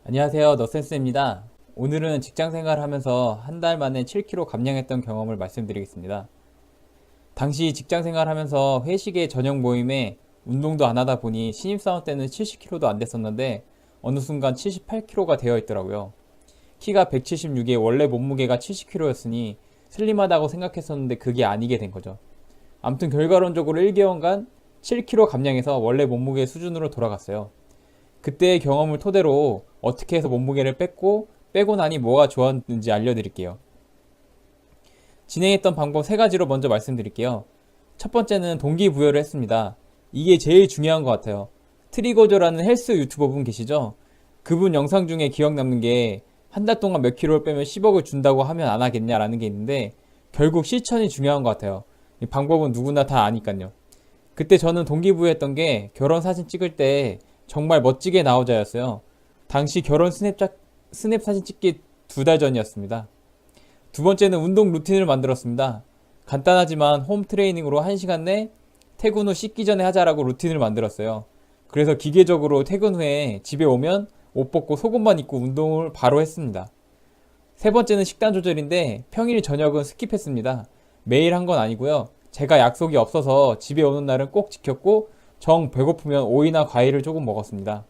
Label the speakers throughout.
Speaker 1: 안녕하세요. 너센스입니다. 오늘은 직장생활 하면서 한 달 만에 7kg 감량했던 경험을 말씀드리겠습니다. 당시 직장생활 하면서 회식에 저녁 모임에 운동도 안 하다 보니 신입사원 때는 70kg도 안 됐었는데 어느 순간 78kg가 되어 있더라고요. 키가 176에 원래 몸무게가 70kg였으니 슬림하다고 생각했었는데 그게 아니게 된 거죠. 아무튼 결과론적으로 1개월간 7kg 감량해서 원래 몸무게 수준으로 돌아갔어요. 그때의 경험을 토대로 어떻게 해서 몸무게를 빼고 나니 뭐가 좋았는지 알려드릴게요. 진행했던 방법 세 가지로 먼저 말씀드릴게요. 첫 번째는 동기부여를 했습니다. 이게 제일 중요한 것 같아요. 트리거저라는 헬스 유튜버분 계시죠? 그분 영상 중에 기억 남는 게 한 달 동안 몇 킬로를 빼면 10억을 준다고 하면 안 하겠냐라는 게 있는데 결국 실천이 중요한 것 같아요. 이 방법은 누구나 다 아니까요. 그때 저는 동기부여했던 게 결혼 사진 찍을 때 정말 멋지게 나오자였어요. 당시 결혼 스냅 사진 찍기 2달 전이었습니다. 두 번째는 운동 루틴을 만들었습니다. 간단하지만 홈 트레이닝으로 1시간 내 퇴근 후 씻기 전에 하자라고 루틴을 만들었어요. 그래서 기계적으로 퇴근 후에 집에 오면 옷 벗고 속옷만 입고 운동을 바로 했습니다. 세 번째는 식단 조절인데 평일 저녁은 스킵했습니다. 매일 한 건 아니고요. 제가 약속이 없어서 집에 오는 날은 꼭 지켰고 정 배고프면 오이나 과일을 조금 먹었습니다.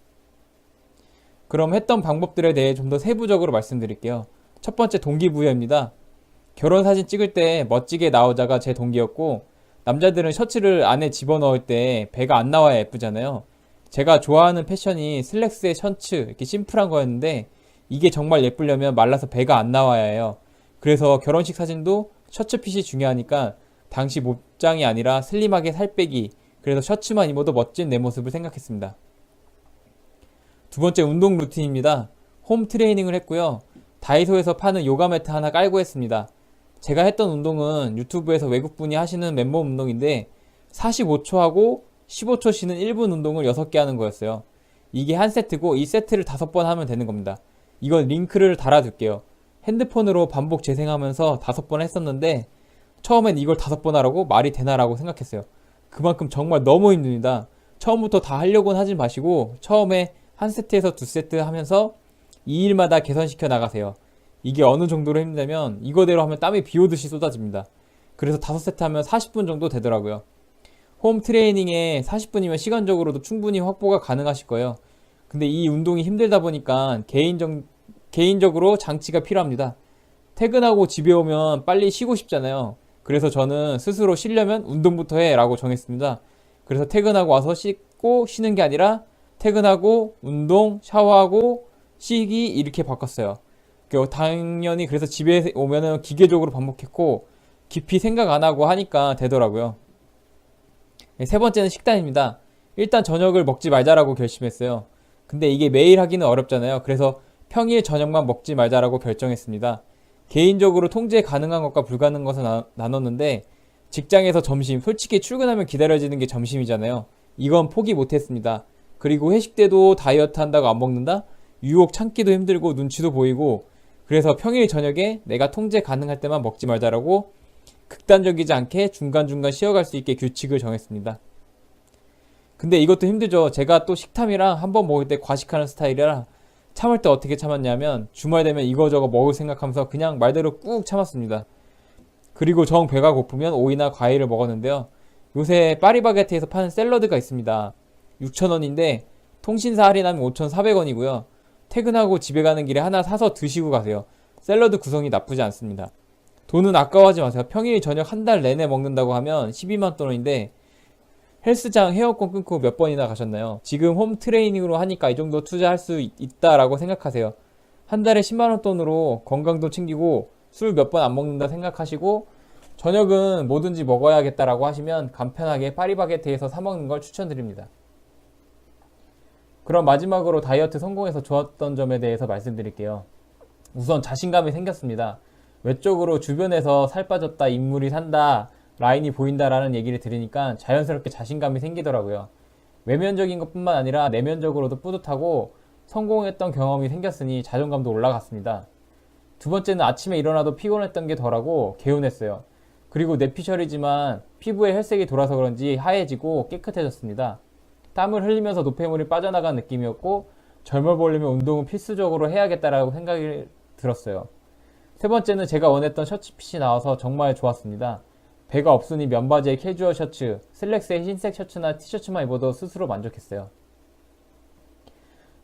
Speaker 1: 그럼 했던 방법들에 대해 좀 더 세부적으로 말씀드릴게요. 첫 번째 동기부여입니다. 결혼 사진 찍을 때 멋지게 나오자가 제 동기였고 남자들은 셔츠를 안에 집어넣을 때 배가 안 나와야 예쁘잖아요. 제가 좋아하는 패션이 슬랙스에 셔츠 이렇게 심플한 거였는데 이게 정말 예쁘려면 말라서 배가 안 나와야 해요. 그래서 결혼식 사진도 셔츠 핏이 중요하니까 당시 목장이 아니라 슬림하게 살 빼기, 그래서 셔츠만 입어도 멋진 내 모습을 생각했습니다. 두 번째 운동 루틴입니다. 홈 트레이닝을 했고요. 다이소에서 파는 요가 매트 하나 깔고 했습니다. 제가 했던 운동은 유튜브에서 외국분이 하시는 맨몸 운동인데 45초 하고 15초 쉬는 1분 운동을 6개 하는 거였어요. 이게 한 세트고 이 세트를 5번 하면 되는 겁니다. 이건 링크를 달아둘게요. 핸드폰으로 반복 재생하면서 5번 했었는데 처음엔 이걸 5번 하라고 말이 되나라고 생각했어요. 그만큼 정말 너무 힘듭니다. 처음부터 다 하려고는 하지 마시고 처음에 한 세트에서 2세트 하면서 2일마다 개선시켜 나가세요. 이게 어느 정도로 힘들냐면 이거대로 하면 땀이 비 오듯이 쏟아집니다. 그래서 5세트 하면 40분 정도 되더라고요. 홈 트레이닝에 40분이면 시간적으로도 충분히 확보가 가능하실 거예요. 근데 이 운동이 힘들다 보니까 개인적으로 장치가 필요합니다. 퇴근하고 집에 오면 빨리 쉬고 싶잖아요. 그래서 저는 스스로 쉬려면 운동부터 해 라고 정했습니다. 그래서 퇴근하고 와서 씻고 쉬는 게 아니라 퇴근하고 운동, 샤워하고 쉬기 이렇게 바꿨어요. 당연히 그래서 집에 오면은 기계적으로 반복했고 깊이 생각 안 하고 하니까 되더라고요. 세 번째는 식단입니다. 일단 저녁을 먹지 말자라고 결심했어요. 근데 이게 매일 하기는 어렵잖아요. 그래서 평일 저녁만 먹지 말자라고 결정했습니다. 개인적으로 통제 가능한 것과 불가능한 것을 나눴는데 직장에서 점심, 솔직히 출근하면 기다려지는 게 점심이잖아요. 이건 포기 못했습니다. 그리고 회식 때도 다이어트 한다고 안 먹는다? 유혹 참기도 힘들고 눈치도 보이고 그래서 평일 저녁에 내가 통제 가능할 때만 먹지 말자라고 극단적이지 않게 중간중간 쉬어갈 수 있게 규칙을 정했습니다. 근데 이것도 힘들죠. 제가 또 식탐이랑 한번 먹을 때 과식하는 스타일이라 참을 때 어떻게 참았냐면 주말 되면 이거저거 먹을 생각하면서 그냥 말대로 꾹 참았습니다. 그리고 정 배가 고프면 오이나 과일을 먹었는데요. 요새 파리바게트에서 파는 샐러드가 있습니다. 6,000원인데 통신사 할인하면 5,400원이고요. 퇴근하고 집에 가는 길에 하나 사서 드시고 가세요. 샐러드 구성이 나쁘지 않습니다. 돈은 아까워하지 마세요. 평일 저녁 한 달 내내 먹는다고 하면 12만 원인데 헬스장 회원권 끊고 몇 번이나 가셨나요? 지금 홈 트레이닝으로 하니까 이 정도 투자할 수 있다라고 생각하세요. 한 달에 10만 원 돈으로 건강도 챙기고 술 몇 번 안 먹는다 생각하시고 저녁은 뭐든지 먹어야겠다라고 하시면 간편하게 파리바게트에서 사 먹는 걸 추천드립니다. 그럼 마지막으로 다이어트 성공해서 좋았던 점에 대해서 말씀드릴게요. 우선 자신감이 생겼습니다. 외적으로 주변에서 살 빠졌다, 인물이 산다, 라인이 보인다라는 얘기를 들으니까 자연스럽게 자신감이 생기더라고요. 외면적인 것뿐만 아니라 내면적으로도 뿌듯하고 성공했던 경험이 생겼으니 자존감도 올라갔습니다. 두 번째는 아침에 일어나도 피곤했던 게 덜하고 개운했어요. 그리고 내피셜이지만 피부에 혈색이 돌아서 그런지 하얘지고 깨끗해졌습니다. 땀을 흘리면서 노폐물이 빠져나간 느낌이었고 젊어 보이려면 운동은 필수적으로 해야겠다라고 생각이 들었어요. 세 번째는 제가 원했던 셔츠핏이 나와서 정말 좋았습니다. 배가 없으니 면바지에 캐주얼 셔츠, 슬랙스에 흰색 셔츠나 티셔츠만 입어도 스스로 만족했어요.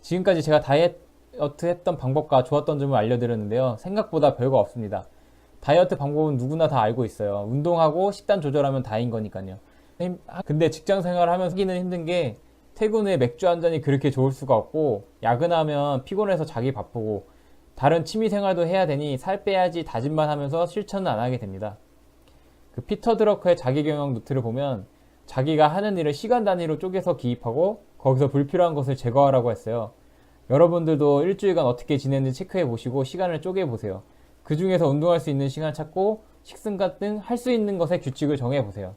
Speaker 1: 지금까지 제가 다이어트 했던 방법과 좋았던 점을 알려드렸는데요. 생각보다 별거 없습니다. 다이어트 방법은 누구나 다 알고 있어요. 운동하고 식단 조절하면 다인 거니까요. 근데 직장 생활을 하면서 하기는 힘든 게 퇴근 후에 맥주 한 잔이 그렇게 좋을 수가 없고 야근하면 피곤해서 자기 바쁘고 다른 취미 생활도 해야 되니 살 빼야지 다짐만 하면서 실천은 안 하게 됩니다. 그 피터 드러커의 자기경영 노트를 보면 자기가 하는 일을 시간 단위로 쪼개서 기입하고 거기서 불필요한 것을 제거하라고 했어요. 여러분들도 일주일간 어떻게 지냈는지 체크해 보시고 시간을 쪼개 보세요. 그 중에서 운동할 수 있는 시간 찾고 식습관 등 할 수 있는 것의 규칙을 정해 보세요.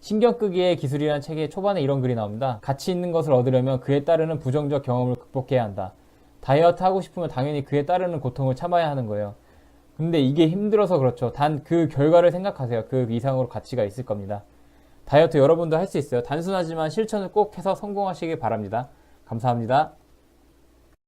Speaker 1: 신경 끄기의 기술이란 책에 초반에 이런 글이 나옵니다. 가치 있는 것을 얻으려면 그에 따르는 부정적 경험을 극복해야 한다. 다이어트 하고 싶으면 당연히 그에 따르는 고통을 참아야 하는 거예요. 근데 이게 힘들어서 그렇죠. 단 그 결과를 생각하세요. 그 이상으로 가치가 있을 겁니다. 다이어트 여러분도 할 수 있어요. 단순하지만 실천을 꼭 해서 성공하시길 바랍니다. 감사합니다.